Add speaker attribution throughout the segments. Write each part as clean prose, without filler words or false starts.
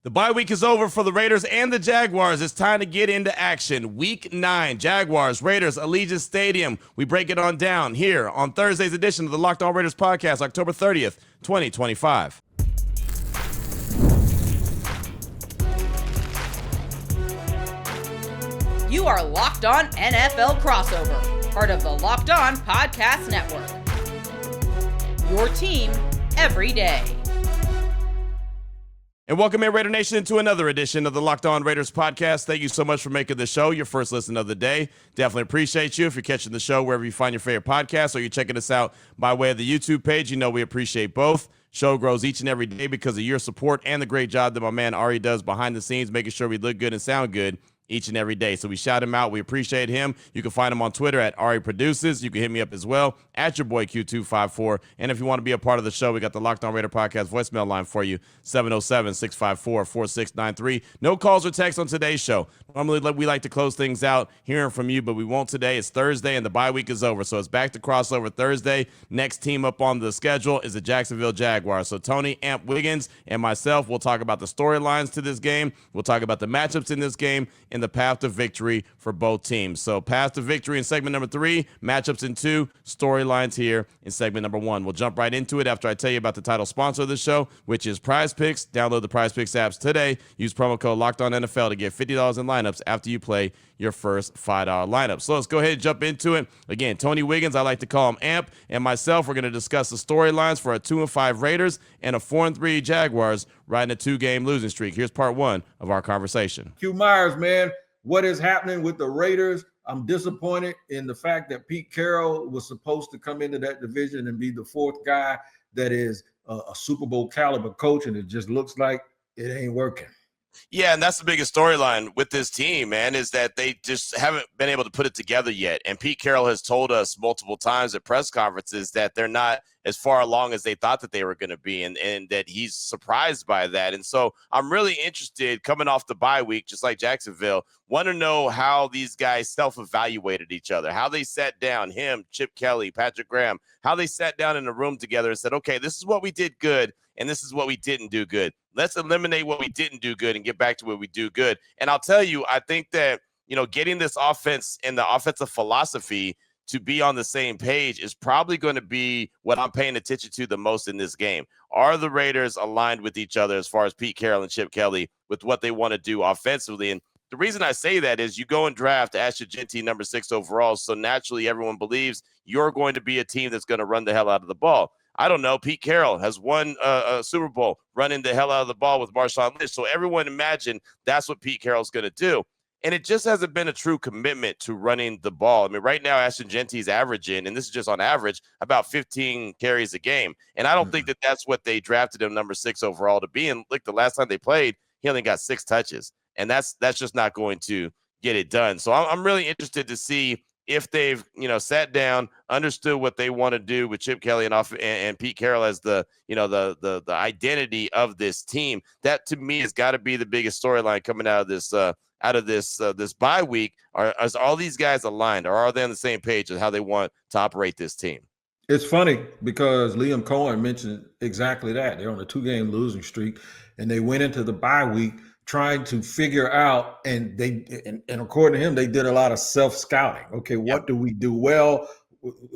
Speaker 1: The bye week is over for the Raiders and the Jaguars. It's time to get into action. Week 9, Jaguars, Raiders, Allegiant Stadium. We break it on down here on Thursday's edition of the Locked On Raiders podcast, October 30th, 2025.
Speaker 2: You are Locked On NFL Crossover, part of the Locked On Podcast Network. Your team every day.
Speaker 1: And welcome in, Raider Nation, to another edition of the Locked On Raiders podcast. Thank you so much for making the show your first listen of the day. Definitely appreciate you. If you're catching the show wherever you find your favorite podcast or you're checking us out by way of the YouTube page, you know we appreciate both. Show grows each and every day because of your support and the great job that my man Ari does behind the scenes, making sure we look good and sound good each and every day. So we shout him out. We appreciate him. You can find him on Twitter at Ari Produces. You can hit me up as well at your boy Q254. And if you want to be a part of the show, we got the Locked On Raider podcast voicemail line for you, 707-654-4693. No calls or texts on today's show. Normally we like to close things out hearing from you, but we won't today. It's Thursday and the bye week is over. So it's back to crossover Thursday. Next team up on the schedule is the Jacksonville Jaguars. So Tony, Amp, Wiggins, and myself will talk about the storylines to this game. We'll talk about the matchups in this game and the path to victory for both teams. So path to victory in segment number 3, matchups in 2, storylines here in segment number 1. We'll jump right into it after I tell you about the title sponsor of the show, which is PrizePicks. Download the PrizePicks apps today. Use promo code LOCKEDONNFL to get $50 in lineups after you play your first $5 lineup. So let's go ahead and jump into it. Again, Tony Wiggins, I like to call him Amp, and myself, we're going to discuss the storylines for a 2-5 Raiders and a 4-3 Jaguars riding a 2-game losing streak. Here's part 1 of our conversation.
Speaker 3: Q Myers, man, what is happening with the Raiders? I'm disappointed in the fact that Pete Carroll was supposed to come into that division and be the 4th guy that is a Super Bowl caliber coach, and it just looks like it ain't working.
Speaker 1: Yeah, and that's the biggest storyline with this team, man, is that they just haven't been able to put it together yet. And Pete Carroll has told us multiple times at press conferences that they're not as far along as they thought that they were going to be, and that he's surprised by that. And so I'm really interested, coming off the bye week, just like Jacksonville, want to know how these guys self-evaluated each other, how they sat down, him, Chip Kelly, Patrick Graham, how they sat down in a room together and said, okay, this is what we did good, and this is what we didn't do good. Let's eliminate what we didn't do good and get back to what we do good. And I'll tell you, I think that, getting this offense and the offensive philosophy to be on the same page is probably going to be what I'm paying attention to the most in this game. Are the Raiders aligned with each other as far as Pete Carroll and Chip Kelly with what they want to do offensively? And the reason I say that is you go and draft Ashton Jeanty, number 6 overall, so naturally everyone believes you're going to be a team that's going to run the hell out of the ball. I don't know. Pete Carroll has won a Super Bowl running the hell out of the ball with Marshawn Lynch. So everyone imagine that's what Pete Carroll's going to do. And it just hasn't been a true commitment to running the ball. I mean, right now, Ashton Jeanty's averaging, and this is just on average, about 15 carries a game. And I don't think that that's what they drafted him number 6 overall to be. And look, the last time they played, he only got 6 touches. And that's just not going to get it done. So I'm really interested to see if they've, sat down, understood what they want to do with Chip Kelly and Pete Carroll as the identity of this team. That to me has got to be the biggest storyline coming out of this this bye week. Are all these guys aligned, or are they on the same page of how they want to operate this team?
Speaker 3: It's funny because Liam Cohen mentioned exactly that. They're on a 2-game losing streak, and they went into the bye week trying to figure out, and according to him, they did a lot of self-scouting. Okay, what do we do well?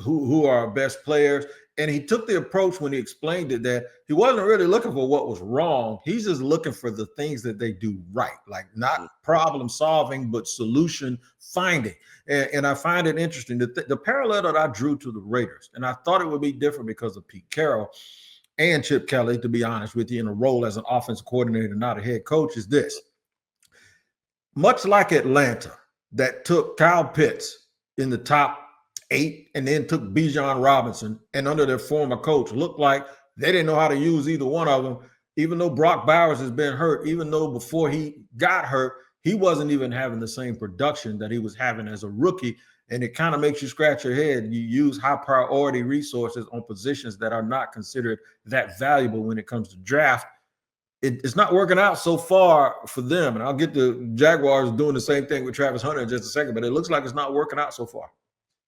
Speaker 3: Who are our best players? And he took the approach when he explained it that he wasn't really looking for what was wrong. He's just looking for the things that they do right, like not problem solving, but solution finding. And I find it interesting that the parallel that I drew to the Raiders, and I thought it would be different because of Pete Carroll and Chip Kelly, to be honest with you, in a role as an offensive coordinator, not a head coach, is this. Much like Atlanta, that took Kyle Pitts in the top 8 and then took Bijan Robinson, and under their former coach, looked like they didn't know how to use either one of them, even though Brock Bowers has been hurt, even though before he got hurt, he wasn't even having the same production that he was having as a rookie. And it kind of makes you scratch your head. You use high priority resources on positions that are not considered that valuable when it comes to draft. It's not working out so far for them. And I'll get the Jaguars doing the same thing with Travis Hunter in just a second, but it looks like it's not working out so far.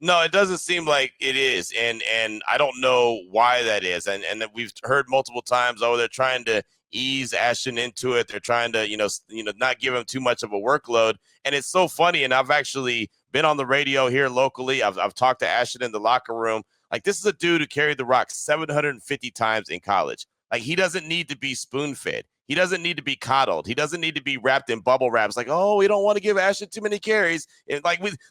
Speaker 1: No, it doesn't seem like it is, and I don't know why that is. And we've heard multiple times, they're trying to ease Ashton into it. They're trying to, not give him too much of a workload. And it's so funny. And I've actually been on the radio here locally. I've talked to Ashton in the locker room. Like, this is a dude who carried the rock 750 times in college. Like, he doesn't need to be spoon-fed. He doesn't need to be coddled. He doesn't need to be wrapped in bubble wraps. Like, oh, we don't want to give Ashton too many carries. And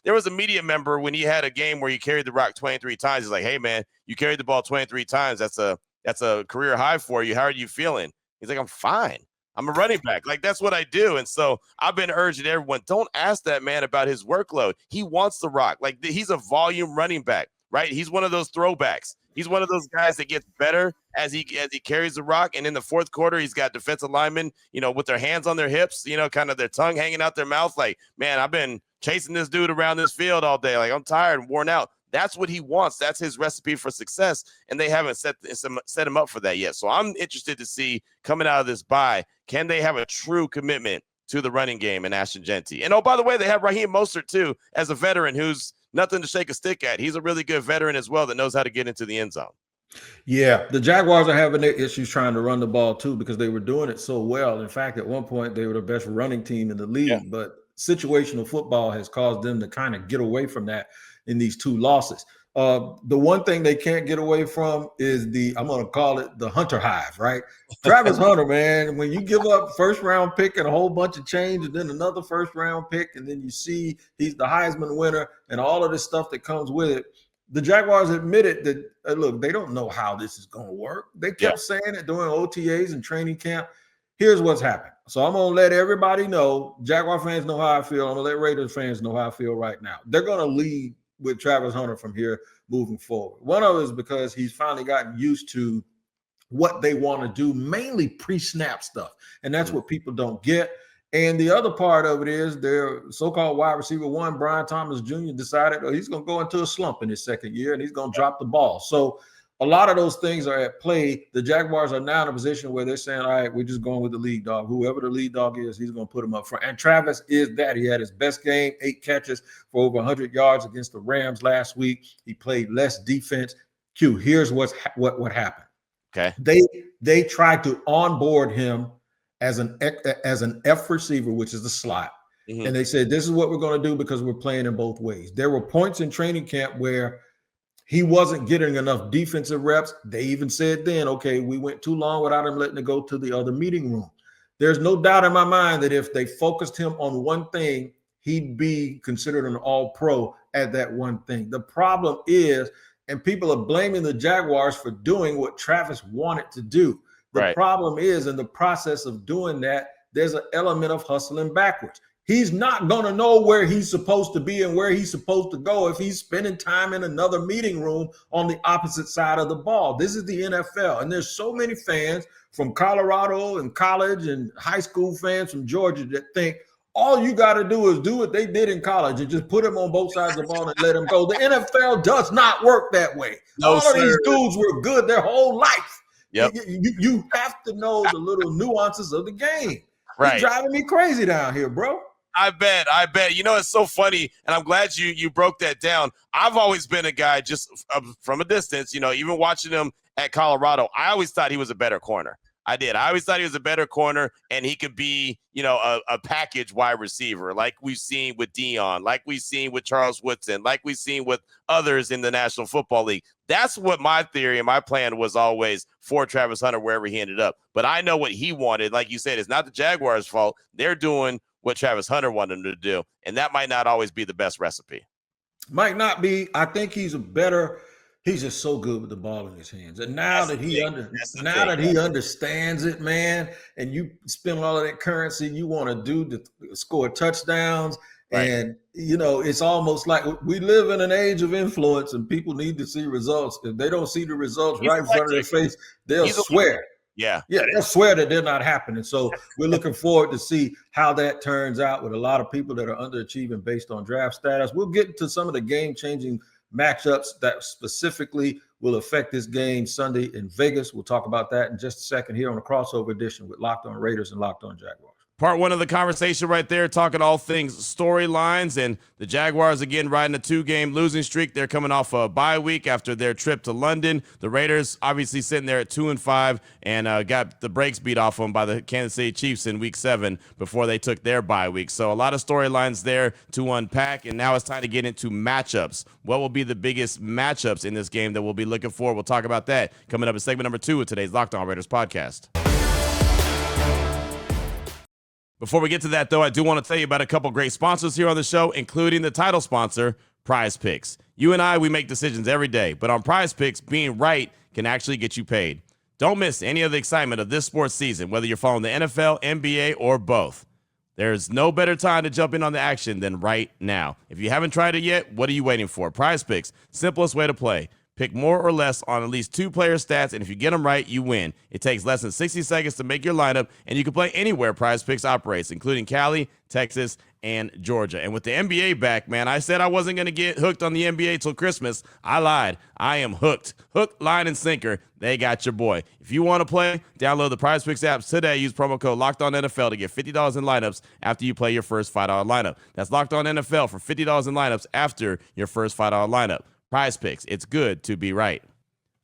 Speaker 1: there was a media member when he had a game where he carried the rock 23 times. He's like, hey, man, you carried the ball 23 times. That's a career high for you. How are you feeling? He's like, I'm fine. I'm a running back. Like, that's what I do. And so I've been urging everyone, don't ask that man about his workload. He wants the rock. Like, he's a volume running back, right? He's one of those throwbacks. He's one of those guys that gets better as he carries the rock. And in the fourth quarter, he's got defensive linemen, with their hands on their hips, kind of their tongue hanging out their mouth. Like, man, I've been chasing this dude around this field all day. Like, I'm tired and worn out. That's what he wants. That's his recipe for success. And they haven't set him up for that yet. So I'm interested to see, coming out of this bye, can they have a true commitment to the running game in Ashton Genty? And, oh, by the way, they have Raheem Mostert, too, as a veteran who's nothing to shake a stick at. He's a really good veteran as well that knows how to get into the end zone.
Speaker 3: Yeah, the Jaguars are having their issues trying to run the ball too because they were doing it so well. In fact, at one point they were the best running team in the league, but situational football has caused them to kind of get away from that in these two losses. The one thing they can't get away from is I'm going to call it the Hunter Hive, right? Travis Hunter, man, when you give up first round pick and a whole bunch of change and then another first round pick, and then you see he's the Heisman winner and all of this stuff that comes with it. The Jaguars admitted that, look, they don't know how this is going to work. They kept saying it during OTAs and training camp. Here's what's happened. So I'm going to let everybody know. Jaguar fans know how I feel. I'm going to let Raiders fans know how I feel right now. They're going to lead with Travis Hunter from here moving forward. One of it is because he's finally gotten used to what they want to do, mainly pre-snap stuff. And that's what people don't get. And the other part of it is their so-called wide receiver one, Brian Thomas Jr., decided he's going to go into a slump in his second year and he's going to drop the ball. So a lot of those things are at play. The Jaguars are now in a position where they're saying, all right, we're just going with the lead dog. Whoever the lead dog is, he's going to put him up front. And Travis is that. He had his best game, 8 catches for over 100 yards against the Rams last week. He played less defense. Q, here's what happened.
Speaker 1: Okay.
Speaker 3: They tried to onboard him as an F receiver, which is the slot. Mm-hmm. And they said, this is what we're going to do because we're playing in both ways. There were points in training camp where he wasn't getting enough defensive reps. They even said then, okay, we went too long without him letting it go to the other meeting room. There's no doubt in my mind that if they focused him on one thing, he'd be considered an all-pro at that one thing. The problem is, and people are blaming the Jaguars for doing what Travis wanted to do. The problem is, in the process of doing that, there's an element of hustling backwards. He's not going to know where he's supposed to be and where he's supposed to go if he's spending time in another meeting room on the opposite side of the ball. This is the NFL, and there's so many fans from Colorado and college and high school fans from Georgia that think all you got to do is do what they did in college and just put him on both sides of the ball and let him go. The NFL does not work that way. All of these dudes were good their whole life.
Speaker 1: Yep.
Speaker 3: You have to know the little nuances of the game.
Speaker 1: Right.
Speaker 3: It's driving me crazy down here, bro.
Speaker 1: I bet. It's so funny, and I'm glad you broke that down. I've always been a guy just from a distance, even watching him at Colorado, I always thought he was a better corner. I did. I always thought he was a better corner, and he could be, a package wide receiver like we've seen with Dion, like we've seen with Charles Woodson, like we've seen with others in the National Football League. That's what my theory and my plan was always for Travis Hunter, wherever he ended up. But I know what he wanted. Like you said, it's not the Jaguars' fault. They're doing what Travis Hunter wanted him to do, and that might not always be the best recipe. Might not be.
Speaker 3: I think he's just so good with the ball in his hands. And now that he understands it, man, and you spend all of that currency you want to do to score touchdowns. Right. And, it's almost like we live in an age of influence and people need to see results. If they don't see the results right in front of their face, they'll swear.
Speaker 1: Yeah,
Speaker 3: they'll swear that they're not happening. So we're looking forward to see how that turns out with a lot of people that are underachieving based on draft status. We'll get into some of the game-changing matchups that specifically will affect this game Sunday in Vegas. We'll talk about that in just a second here on the crossover edition with Locked On Raiders and Locked On Jaguars.
Speaker 1: Part one of the conversation right there, talking all things storylines, and the Jaguars again riding a 2-game losing streak. They're coming off a bye week after their trip to London. The Raiders obviously sitting there at 2-5 and got the brakes beat off them by the Kansas City Chiefs in week 7 before they took their bye week. So a lot of storylines there to unpack, and now it's time to get into matchups. What will be the biggest matchups in this game that we'll be looking for? We'll talk about that coming up in segment number 2 of today's Locked On Raiders podcast. Before we get to that, though, I do want to tell you about a couple great sponsors here on the show, including the title sponsor, PrizePicks. You and I, we make decisions every day, but on PrizePicks, being right can actually get you paid. Don't miss any of the excitement of this sports season, whether you're following the NFL, NBA, or both. There's no better time to jump in on the action than right now. If you haven't tried it yet, what are you waiting for? PrizePicks, simplest way to play. Pick more or less on at least 2 player stats, and if you get them right, you win. It takes less than 60 seconds to make your lineup, and you can play anywhere PrizePicks operates, including Cali, Texas, and Georgia. And with the NBA back, man, I said I wasn't going to get hooked on the NBA till Christmas. I lied. I am hooked. Hook, line, and sinker. They got your boy. If you want to play, download the PrizePicks app today. Use promo code LOCKEDONNFL to get $50 in lineups after you play your first $5 lineup. That's LOCKEDONNFL for $50 in lineups after your first $5 lineup. PrizePicks, it's good to be right.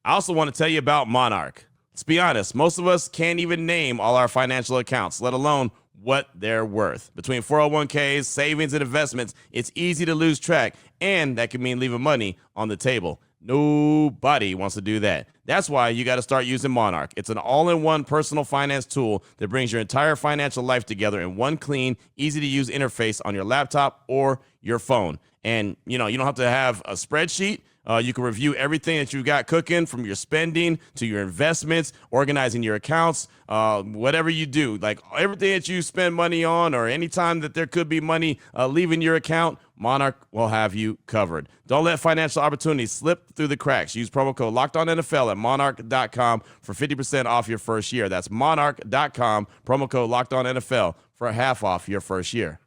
Speaker 1: I also want to tell you about Monarch. Let's be honest, most of us can't even name all our financial accounts, let alone what they're worth. Between 401ks, savings, and investments, it's easy to lose track, and that can mean leaving money on the table. Nobody wants to do that. That's why you got to start using Monarch. It's an all-in-one personal finance tool that brings your entire financial life together in one clean, easy-to-use interface on your laptop or your phone. And, you don't have to have a spreadsheet. You can review everything that you've got cooking, from your spending to your investments, organizing your accounts, whatever you do. Like everything that you spend money on, or anytime that there could be money leaving your account, Monarch will have you covered. Don't let financial opportunities slip through the cracks. Use promo code LOCKEDONNFL at monarch.com for 50% off your first year. That's monarch.com, promo code LOCKEDONNFL for half off your first year.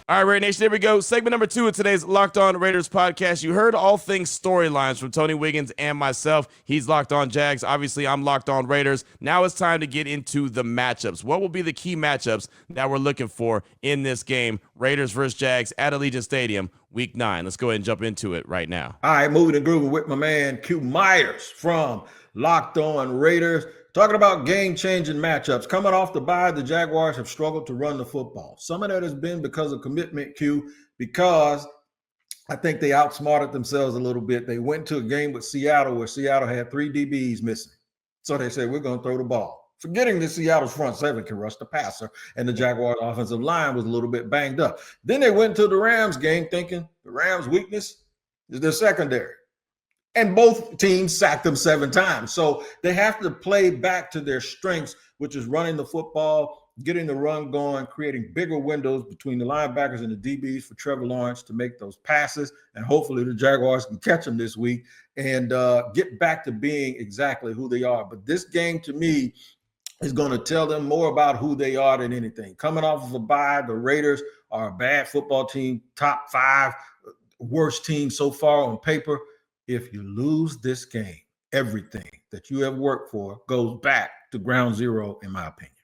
Speaker 1: All right, Raider Nation, here we go. Segment number 2 of today's Locked On Raiders podcast. You heard all things storylines from Tony Wiggins and myself. He's Locked On Jags. Obviously, I'm Locked On Raiders. Now it's time to get into the matchups. What will be the key matchups that we're looking for in this game? Raiders versus Jags at Allegiant Stadium, Week 9. Let's go ahead and jump into it right now.
Speaker 3: All right, moving and grooving with my man Q Myers from Locked On Raiders. Talking about game-changing matchups. Coming off the bye, the Jaguars have struggled to run the football. Some of that has been because of commitment, Q, because I think they outsmarted themselves a little bit. They went to a game with Seattle where Seattle had 3 DBs missing. So they said, we're going to throw the ball, forgetting that Seattle's front 7 can rush the passer, and the Jaguars' offensive line was a little bit banged up. Then they went to the Rams game thinking the Rams' weakness is their secondary. And both teams sacked them 7 times. So they have to play back to their strengths, which is running the football, getting the run going, creating bigger windows between the linebackers and the DBs for Trevor Lawrence to make those passes. And hopefully the Jaguars can catch them this week and get back to being exactly who they are. But this game, to me, is going to tell them more about who they are than anything. Coming off of a bye, the Raiders are a bad football team, top 5 worst team so far on paper. If you lose this game, everything that you have worked for goes back to ground zero, in my opinion.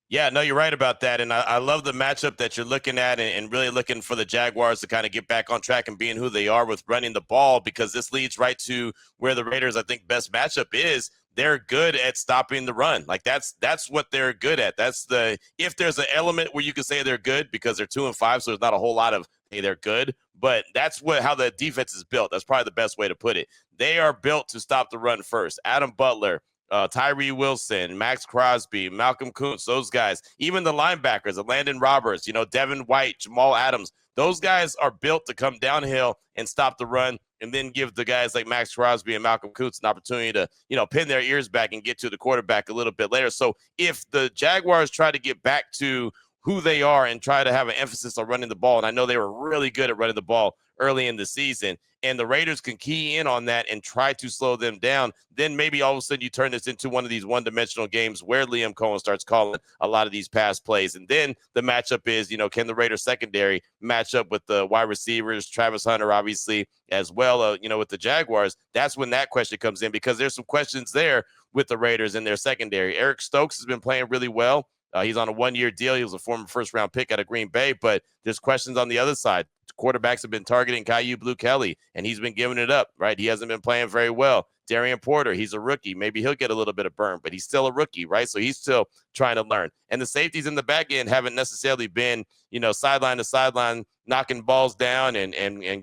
Speaker 1: Yeah, no, you're right about that. And I love the matchup that you're looking at and really looking for the Jaguars to kind of get back on track and being who they are with running the ball, because this leads right to where the Raiders, I think, best matchup is. They're good at stopping the run. Like that's what they're good at. If there's an element where you can say they're good because they're 2-5, so there's not a whole lot of, hey, they're good, but that's how the defense is built. That's probably the best way to put it. They are built to stop the run first. Adam Butler, Tyree Wilson, Max Crosby, Malcolm Kuntz, those guys, even the linebackers, Landon Roberts, Devin White, Jamal Adams, those guys are built to come downhill and stop the run, and then give the guys like Max Crosby and Malcolm Kuntz an opportunity to, pin their ears back and get to the quarterback a little bit later. So if the Jaguars try to get back to who they are and try to have an emphasis on running the ball, and I know they were really good at running the ball early in the season, and the Raiders can key in on that and try to slow them down, then maybe all of a sudden you turn this into one of these one-dimensional games where Liam Cohen starts calling a lot of these pass plays. And then the matchup is, can the Raiders secondary match up with the wide receivers, Travis Hunter, obviously, as well, with the Jaguars? That's when that question comes in, because there's some questions there with the Raiders in their secondary. Eric Stokes has been playing really well. He's on a one-year deal. He was a former first-round pick out of Green Bay, but there's questions on the other side. Quarterbacks have been targeting Caillou Blue Kelly, and he's been giving it up, right? He hasn't been playing very well. Darian Porter, he's a rookie. Maybe he'll get a little bit of burn, but he's still a rookie, right? So he's still trying to learn. And the safeties in the back end haven't necessarily been, sideline to sideline, knocking balls down and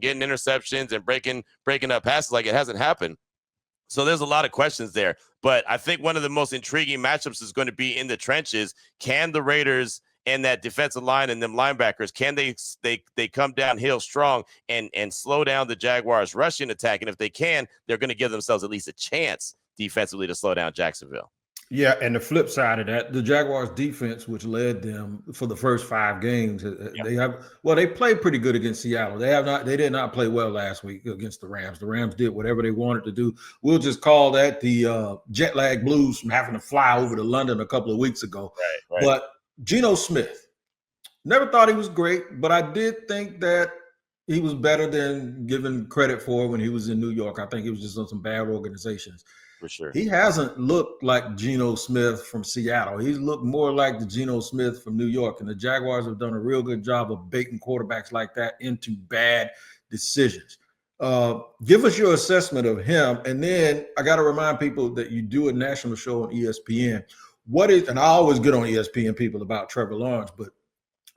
Speaker 1: getting interceptions and breaking up passes. Like, it hasn't happened. So there's a lot of questions there. But I think one of the most intriguing matchups is going to be in the trenches. Can the Raiders and that defensive line and them linebackers, can they come downhill strong and slow down the Jaguars' rushing attack? And if they can, they're going to give themselves at least a chance defensively to slow down Jacksonville. Yeah,
Speaker 3: and the flip side of that, the Jaguars defense, which led them for the first 5 games, they played pretty good against Seattle. They did not play well last week against the Rams. The Rams did whatever they wanted to do. We'll just call that the jet lag blues from having to fly over to London a couple of weeks ago.
Speaker 1: Right.
Speaker 3: But Geno Smith, never thought he was great, but I did think that he was better than given credit for when he was in New York. I think he was just on some bad organizations.
Speaker 1: For sure.
Speaker 3: He hasn't looked like Geno Smith from Seattle. He's looked more like the Geno Smith from New York. And the Jaguars have done a real good job of baiting quarterbacks like that into bad decisions. Give us your assessment of him. And then I got to remind people that you do a national show on ESPN. And I always get on ESPN people about Trevor Lawrence, but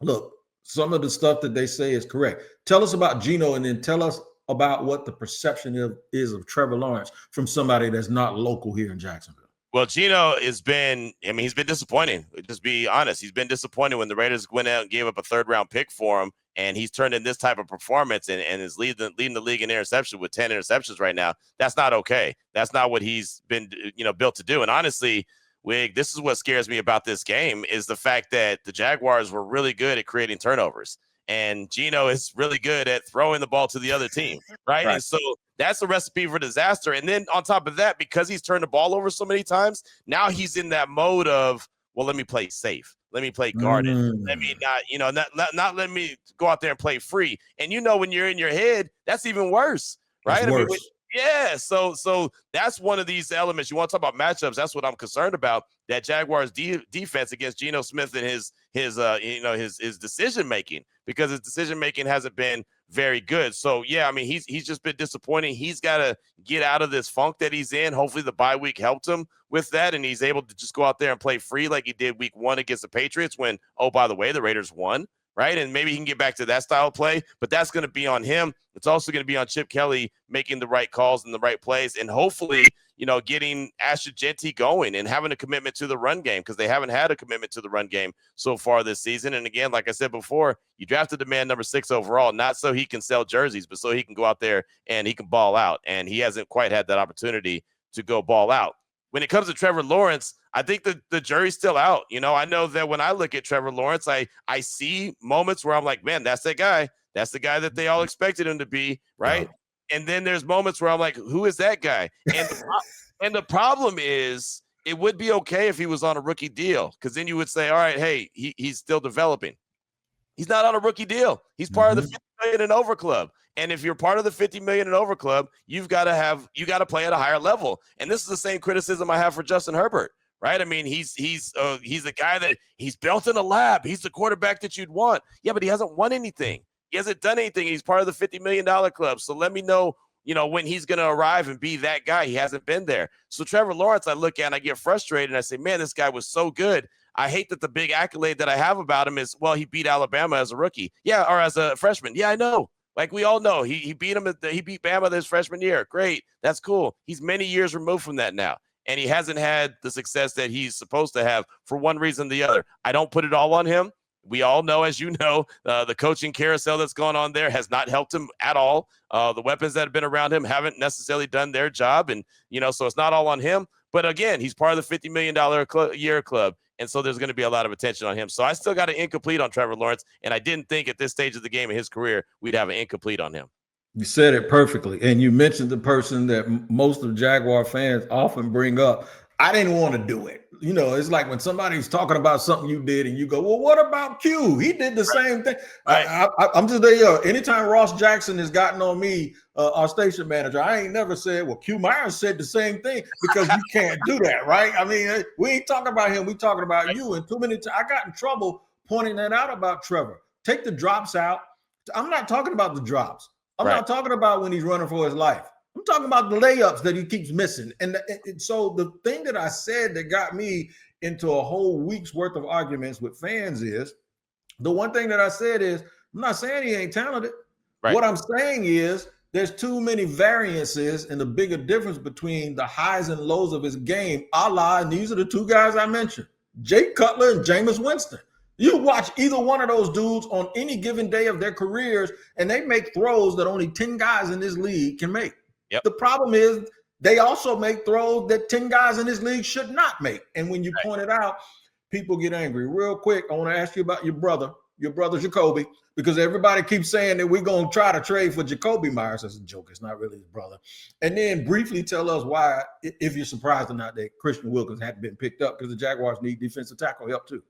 Speaker 3: look, some of the stuff that they say is correct. Tell us about Geno, and then tell us about what the perception is of Trevor Lawrence from somebody that's not local here in Jacksonville.
Speaker 1: Well, Geno he's been disappointing. Just be honest. He's been disappointed when the Raiders went out and gave up a 3rd-round pick for him, and he's turned in this type of performance and is leading the league in interception with 10 interceptions right now. That's not okay. That's not what he's been, built to do. And honestly, Wig, this is what scares me about this game is the fact that the Jaguars were really good at creating turnovers. And Geno is really good at throwing the ball to the other team, right? And so that's a recipe for disaster. And then on top of that, because he's turned the ball over so many times, now he's in that mode of, well, let me play safe. Let me play guarded. Let me not let me go out there and play free. And when you're in your head, that's even worse, right? So that's one of these elements. You want to talk about matchups? That's what I'm concerned about. That Jaguars defense against Geno Smith and his decision making, because his decision making hasn't been very good. So he's just been disappointing. He's got to get out of this funk that he's in. Hopefully the bye week helped him with that, and he's able to just go out there and play free like he did week 1 against the Patriots when, oh, by the way, the Raiders won. Right. And maybe he can get back to that style of play, but that's going to be on him. It's also going to be on Chip Kelly making the right calls in the right plays, and hopefully, getting Asher Genty going and having a commitment to the run game, because they haven't had a commitment to the run game so far this season. And again, like I said before, you drafted the man number 6 overall, not so he can sell jerseys, but so he can go out there and he can ball out. And he hasn't quite had that opportunity to go ball out. When it comes to Trevor Lawrence, I think the jury's still out. I know that when I look at Trevor Lawrence, I see moments where I'm like, man, that's that guy. That's the guy that they all expected him to be, right? And then there's moments where I'm like, who is that guy? And the problem is, it would be okay if he was on a rookie deal, because then you would say, all right, hey, he's still developing. He's not on a rookie deal. He's part of the 50 million and over club. And if you're part of the 50 million and over club, you got to play at a higher level. And this is the same criticism I have for Justin Herbert, right? I mean, he's a guy that he's built in a lab. He's the quarterback that you'd want. Yeah, but he hasn't won anything. He hasn't done anything. He's part of the $50 million club. So let me know, when he's going to arrive and be that guy. He hasn't been there. So Trevor Lawrence, I look at and I get frustrated and I say, man, this guy was so good. I hate that the big accolade that I have about him is, well, he beat Alabama as a rookie. Yeah, or as a freshman. Yeah, I know. Like we all know, he beat Bama this freshman year. Great. That's cool. He's many years removed from that now. And he hasn't had the success that he's supposed to have for one reason or the other. I don't put it all on him. We all know, as you know, the coaching carousel that's going on there has not helped him at all. The weapons that have been around him haven't necessarily done their job. And, so it's not all on him. But again, he's part of the $50 million year club. And so there's going to be a lot of attention on him. So I still got an incomplete on Trevor Lawrence. And I didn't think at this stage of the game in his career, we'd have an incomplete on him.
Speaker 3: You said it perfectly. And you mentioned the person that most of Jaguar fans often bring up. I didn't want to do it. It's like when somebody's talking about something you did and you go, well, what about Q? He did the same thing.
Speaker 1: Right.
Speaker 3: I'm just there. Anytime Ross Jackson has gotten on me, our station manager, I ain't never said, well, Q Myers said the same thing, because you can't do that, right? I mean, we ain't talking about him. We talking about you. And too many times I got in trouble pointing that out about Trevor. Take the drops out. I'm not talking about the drops. I'm not talking about when he's running for his life. I'm talking about the layups that he keeps missing. And so the thing that I said that got me into a whole week's worth of arguments with fans is, the one thing that I said is, I'm not saying he ain't talented. Right. What I'm saying is there's too many variances and the bigger difference between the highs and lows of his game, and these are the two guys I mentioned, Jake Cutler and Jameis Winston. You watch either one of those dudes on any given day of their careers, and they make throws that only 10 guys in this league can make. Yep. The problem is they also make throws that 10 guys in this league should not make. And when you point it out, people get angry. Real quick, I want to ask you about your brother Jacoby, because everybody keeps saying that we're going to try to trade for Jacoby Myers. That's a joke. It's not really his brother. And then briefly tell us why, if you're surprised or not, that Christian Wilkins hadn't been picked up, because the Jaguars need defensive tackle help too.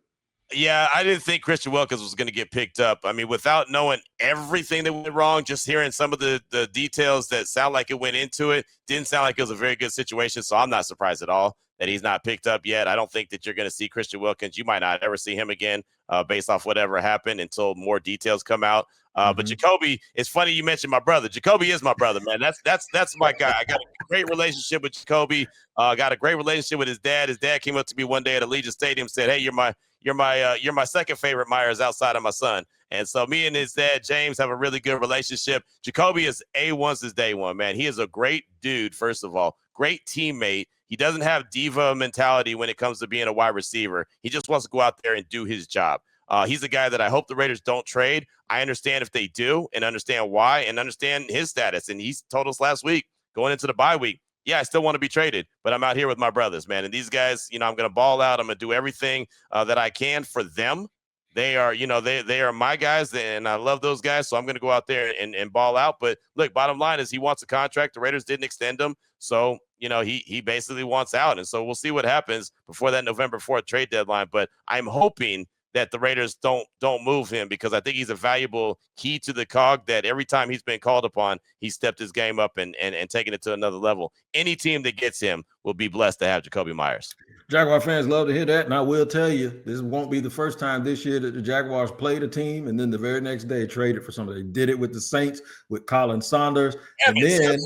Speaker 1: Yeah, I didn't think Christian Wilkins was going to get picked up. I mean, without knowing everything that went wrong, just hearing some of the details that sound like it went into it, didn't sound like it was a very good situation. So I'm not surprised at all that he's not picked up yet. I don't think that you're going to see Christian Wilkins. You might not ever see him again based off whatever happened until more details come out. But Jacoby, it's funny you mentioned my brother. Jacoby is my brother, man. That's my guy. I got a great relationship with Jacoby. Got a great relationship with his dad. His dad came up to me one day at Allegiant Stadium, said, "Hey, you're my second favorite Myers outside of my son." And so me and his dad, James, have a really good relationship. Jacoby is A1 since day one, man. He is a great dude, first of all. Great teammate. He doesn't have diva mentality when it comes to being a wide receiver. He just wants to go out there and do his job. He's a guy that I hope the Raiders don't trade. I understand if they do, and understand why, and understand his status. And he's told us last week, going into the bye week, yeah, I still want to be traded, but I'm out here with my brothers, man. And these guys, I'm going to ball out. I'm going to do everything that I can for them. They are, they are my guys, and I love those guys. So I'm going to go out there and ball out. But look, bottom line is he wants a contract. The Raiders didn't extend him. So, he basically wants out. And so we'll see what happens before that November 4th trade deadline. But I'm hoping that the Raiders don't move him, because I think he's a valuable key to the cog that every time he's been called upon, he stepped his game up and taken it to another level. Any team that gets him will be blessed to have Jacoby Myers.
Speaker 3: Jaguar fans love to hear that, and I will tell you, this won't be the first time this year that the Jaguars played a team and then the very next day traded for somebody. They did it with the Saints with Colin Saunders, and then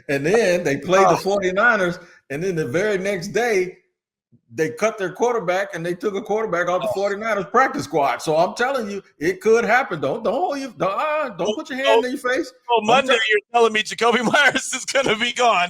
Speaker 3: and then they played the 49ers, and then the very next day they cut their quarterback and they took a quarterback off the 49ers practice squad. So I'm telling you, it could happen. Don't put your hand in your face.
Speaker 1: Well, Monday you're telling me Jacoby Myers is going to be gone.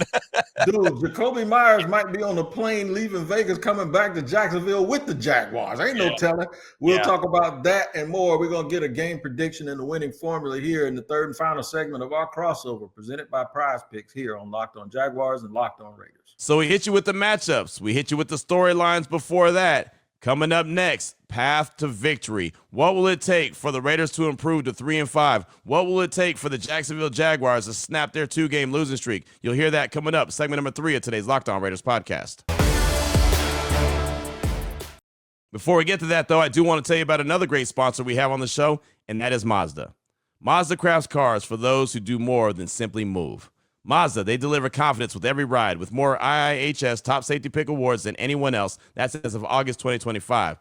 Speaker 3: Dude, Jacoby Myers might be on a plane leaving Vegas coming back to Jacksonville with the Jaguars. Ain't no telling. We'll talk about that and more. We're going to get a game prediction and the winning formula here in the third and final segment of our crossover, presented by PrizePicks here on Locked On Jaguars and Locked On Raiders.
Speaker 1: So we hit you with the matchups. We hit you with the storylines before that. Coming up next, path to victory. What will it take for the Raiders to improve to 3-5? What will it take for the Jacksonville Jaguars to snap their 2-game losing streak? You'll hear that coming up. Segment number 3 of today's Locked On Raiders podcast. Before we get to that, though, I do want to tell you about another great sponsor we have on the show, and that is Mazda. Mazda crafts cars for those who do more than simply move. Mazda, they deliver confidence with every ride, with more IIHS Top Safety Pick awards than anyone else. That's as of August 2025.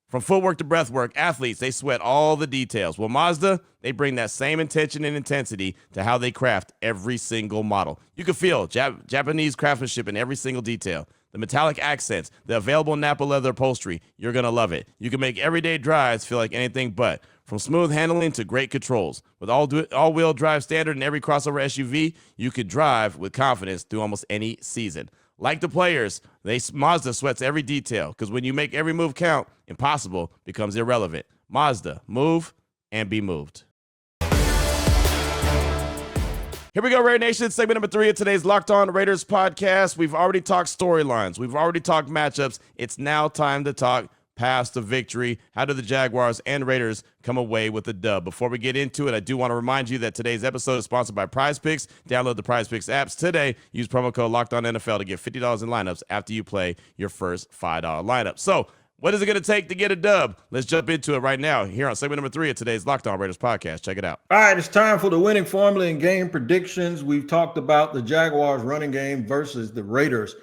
Speaker 1: From footwork to breathwork, athletes, they sweat all the details. Well, Mazda, they bring that same intention and intensity to how they craft every single model. You can feel Japanese craftsmanship in every single detail. The metallic accents, the available Napa leather upholstery, you're going to love it. You can make everyday drives feel like anything but. From smooth handling to great controls. With all-wheel drive standard in every crossover SUV, you could drive with confidence through almost any season. Like the players, Mazda sweats every detail, because when you make every move count, impossible becomes irrelevant. Mazda, move and be moved. Here we go, Raider Nation. Segment number 3 of today's Locked On Raiders podcast. We've already talked storylines. We've already talked matchups. It's now time to talk path to victory? How do the Jaguars and Raiders come away with a dub? Before we get into it, I do want to remind you that today's episode is sponsored by PrizePicks. Download the PrizePicks apps today. Use promo code LOCKEDONNFL to get $50 in lineups after you play your first $5 lineup. So, what is it going to take to get a dub? Let's jump into it right now here on segment number 3 of today's Locked On Raiders podcast. Check it out.
Speaker 3: All right, it's time for the winning formula and game predictions. We've talked about the Jaguars running game versus the Raiders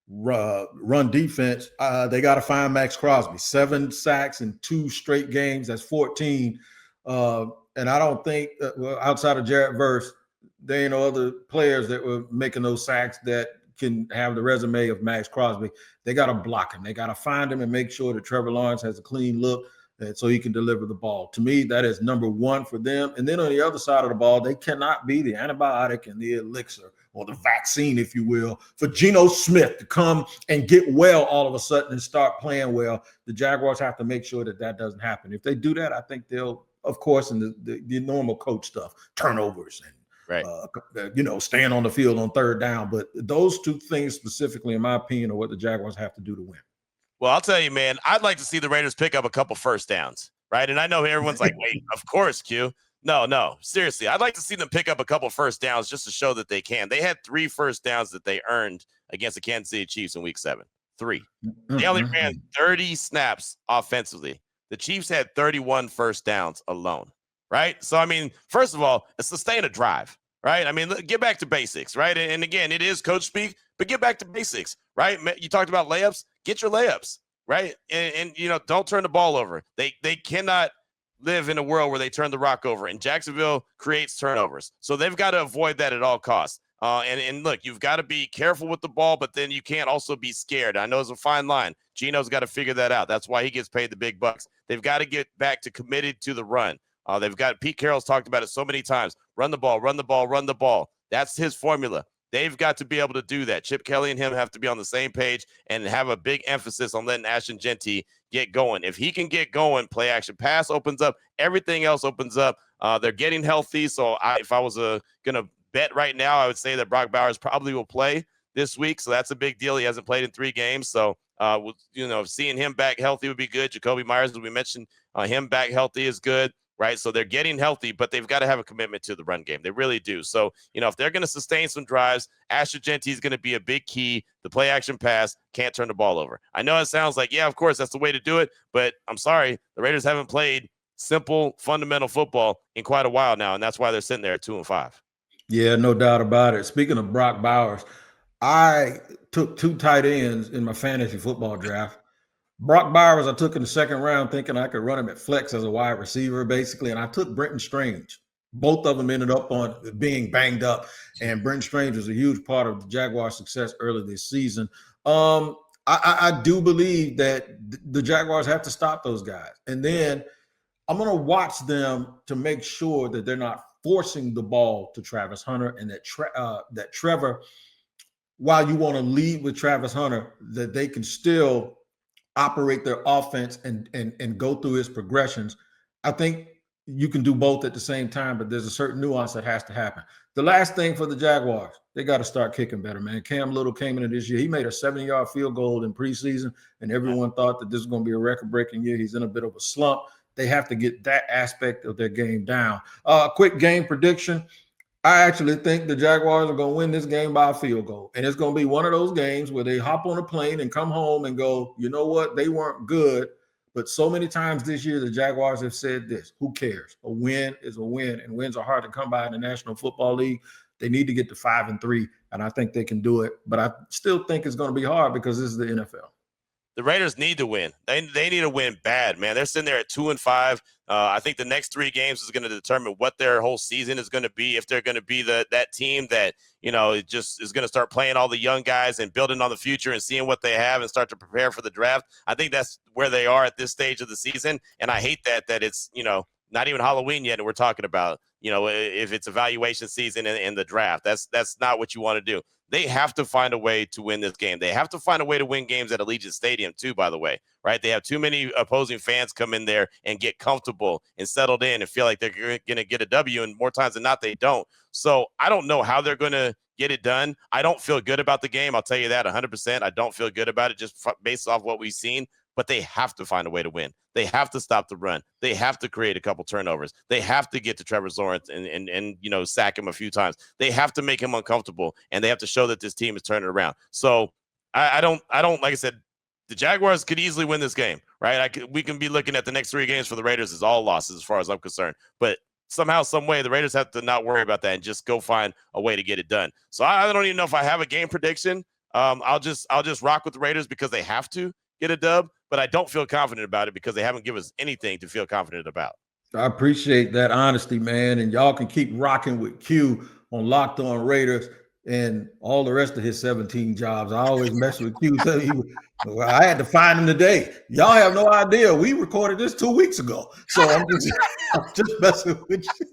Speaker 3: run defense. They got to find Max Crosby. 7 sacks in 2 straight games. That's 14. And I don't think, outside of Jarrett Verse, there ain't no other players that were making those sacks that can have the resume of Max Crosby. They got to block him. They got to find him and make sure that Trevor Lawrence has a clean look so he can deliver the ball. To me, that is number 1 for them. And then on the other side of the ball, they cannot be the antibiotic and the elixir or the vaccine, if you will, for Geno Smith to come and get well all of a sudden and start playing well. The Jaguars have to make sure that that doesn't happen. If they do that, I think they'll, of course, in the normal coach stuff, turnovers and
Speaker 1: right.
Speaker 3: Staying on the field on 3rd down. But those 2 things specifically, in my opinion, are what the Jaguars have to do to win.
Speaker 1: Well, I'll tell you, man, I'd like to see the Raiders pick up a couple first downs, right? And I know everyone's like, wait, of course, Q. No, seriously. I'd like to see them pick up a couple first downs just to show that they can. They had 3 first downs that they earned against the Kansas City Chiefs in week 7. 3. They only ran 30 snaps offensively. The Chiefs had 31 first downs alone, right? So, I mean, first of all, sustain a drive, right? I mean, get back to basics, right? And again, it is coach speak, but get back to basics, right? You talked about layups. Get your layups, right? And don't turn the ball over. They cannot live in a world where they turn the rock over, and Jacksonville creates turnovers. So they've got to avoid that at all costs. And look, you've got to be careful with the ball, but then you can't also be scared. I know it's a fine line. Geno's got to figure that out. That's why he gets paid the big bucks. They've got to get back to committed to the run. They've got Pete Carroll's talked about it so many times. Run the ball, run the ball, run the ball. That's his formula. They've got to be able to do that. Chip Kelly and him have to be on the same page and have a big emphasis on letting Ashton Jeanty get going. If he can get going, play action pass opens up. Everything else opens up. They're getting healthy. So if I was going to bet right now, I would say that Brock Bowers probably will play this week. So that's a big deal. He hasn't played in 3 games. So, seeing him back healthy would be good. Jacoby Myers, as we mentioned, him back healthy is good. Right. So they're getting healthy, but they've got to have a commitment to the run game. They really do. So, if they're going to sustain some drives, Ashton Jeanty is going to be a big key. The play action pass, can't turn the ball over. I know it sounds like, yeah, of course, that's the way to do it. But I'm sorry, the Raiders haven't played simple, fundamental football in quite a while now. And that's why they're sitting there at 2-5.
Speaker 3: Yeah, no doubt about it. Speaking of Brock Bowers, I took 2 tight ends in my fantasy football draft. Brock Bowers, I took in the 2nd round thinking I could run him at flex as a wide receiver, basically, and I took Brenton Strange. Both of them ended up on being banged up, and Brenton Strange was a huge part of the Jaguars' success early this season. I do believe that the Jaguars have to stop those guys, and then I'm going to watch them to make sure that they're not forcing the ball to Travis Hunter, and that Trevor, while you want to lead with Travis Hunter, that they can still operate their offense and go through his progressions. I think you can do both at the same time, but there's a certain nuance that has to happen. The last thing for the Jaguars, they got to start kicking better, man. Cam Little came into this year. He made a 70-yard field goal in preseason, and everyone thought that this was going to be a record-breaking year. He's in a bit of a slump. They have to get that aspect of their game down. Quick game prediction. I actually think the Jaguars are going to win this game by a field goal. And it's going to be one of those games where they hop on a plane and come home and go, you know what? They weren't good. But so many times this year, the Jaguars have said this: who cares? A win is a win, and wins are hard to come by in the National Football League. They need to get to 5-3, and I think they can do it. But I still think it's going to be hard because this is the NFL.
Speaker 1: The Raiders need to win. They need to win bad, man. They're sitting there at 2-5. I think the next 3 games is going to determine what their whole season is going to be. If they're going to be that team that, it just is going to start playing all the young guys and building on the future and seeing what they have and start to prepare for the draft. I think that's where they are at this stage of the season. And I hate that it's, not even Halloween yet and we're talking about, if it's evaluation season in the draft. That's not what you want to do. They have to find a way to win this game. They have to find a way to win games at Allegiant Stadium too, by the way, right? They have too many opposing fans come in there and get comfortable and settled in and feel like they're going to get a W, and more times than not, they don't. So I don't know how they're going to get it done. I don't feel good about the game. I'll tell you that 100%. I don't feel good about it just based off what we've seen. but they have to find a way to win. They have to stop the run. They have to create a couple turnovers. They have to get to Trevor Lawrence and sack him a few times. They have to make him uncomfortable, and they have to show that this team is turning around. So I don't like I said, the Jaguars could easily win this game, right? We can be looking at the next 3 games for the Raiders as all losses as far as I'm concerned. But somehow, some way, the Raiders have to not worry about that and just go find a way to get it done. So I don't even know if I have a game prediction. I'll just rock with the Raiders because they have to get a dub, but I don't feel confident about it because they haven't given us anything to feel confident about.
Speaker 3: I appreciate that honesty, man. And y'all can keep rocking with Q on Locked On Raiders and all the rest of his 17 jobs. I always mess with Q. I had to find him today. Y'all have no idea. We recorded this 2 weeks ago. So I'm just messing with you.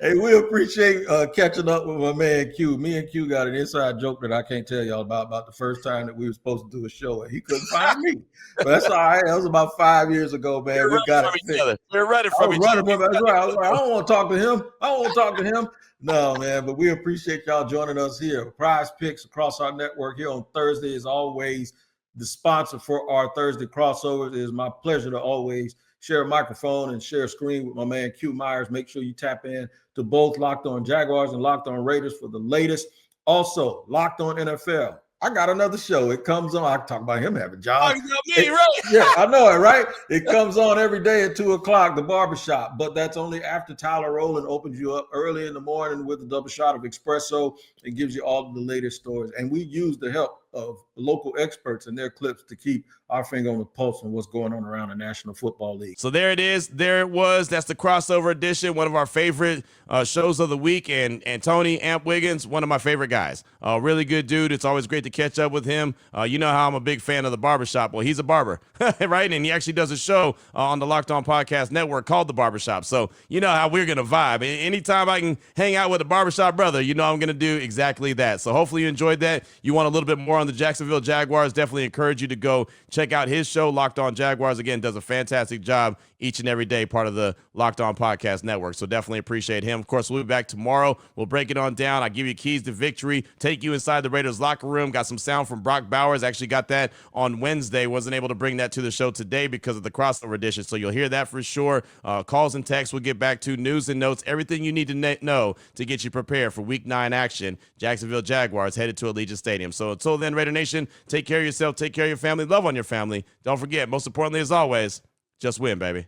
Speaker 3: Hey, we appreciate catching up with my man Q. Me and Q got an inside joke that I can't tell y'all about the first time that we were supposed to do a show and he couldn't find me. But that's all right. That was about 5 years ago, man. We got it fixed.
Speaker 1: We're running from each other.
Speaker 3: That's right. I was like, I don't want to talk to him. No, man, but we appreciate y'all joining us here. PrizePicks across our network here on Thursday is always the sponsor for our Thursday crossovers. It is my pleasure to always share a microphone and share a screen with my man Q Myers. Make sure you tap in to both Locked On Jaguars and Locked On Raiders for the latest. Also, Locked On NFL. I got another show. It comes on. I talk about him having jobs.
Speaker 1: Right?
Speaker 3: Yeah, I know it, right? It comes on every day at 2:00, the barbershop. But that's only after Tyler Rowland opens you up early in the morning with a double shot of espresso. It gives you all of the latest stories. And we use the help of local experts and their clips to keep our finger on the pulse on what's going on around the National Football League.
Speaker 1: So there it is. There it was. That's the crossover edition, one of our favorite shows of the week. And Tony Amp Wiggins, one of my favorite guys. Really good dude. It's always great to catch up with him. You know how I'm a big fan of the barbershop. Well, he's a barber, right? And he actually does a show on the Locked On Podcast Network called The Barbershop. So you know how we're going to vibe. Anytime I can hang out with a barbershop brother, you know I'm going to do exactly that. So hopefully you enjoyed that. You want a little bit more on the Jacksonville Jaguars, definitely encourage you to go check out his show, Locked On Jaguars. Again, does a fantastic job each and every day, part of the Locked On Podcast Network. So definitely appreciate him. Of course, we'll be back tomorrow. We'll break it on down. I'll give you keys to victory, take you inside the Raiders locker room. Got some sound from Brock Bowers. Actually got that on Wednesday. Wasn't able to bring that to the show today because of the crossover edition. So you'll hear that for sure. Calls and texts we'll get back to, news and notes, everything you need to know to get you prepared for Week 9 action. Jacksonville Jaguars headed to Allegiant Stadium. So until then, Raider Nation, take care of yourself, take care of your family, love on your family. Don't forget, most importantly, as always, just win, baby.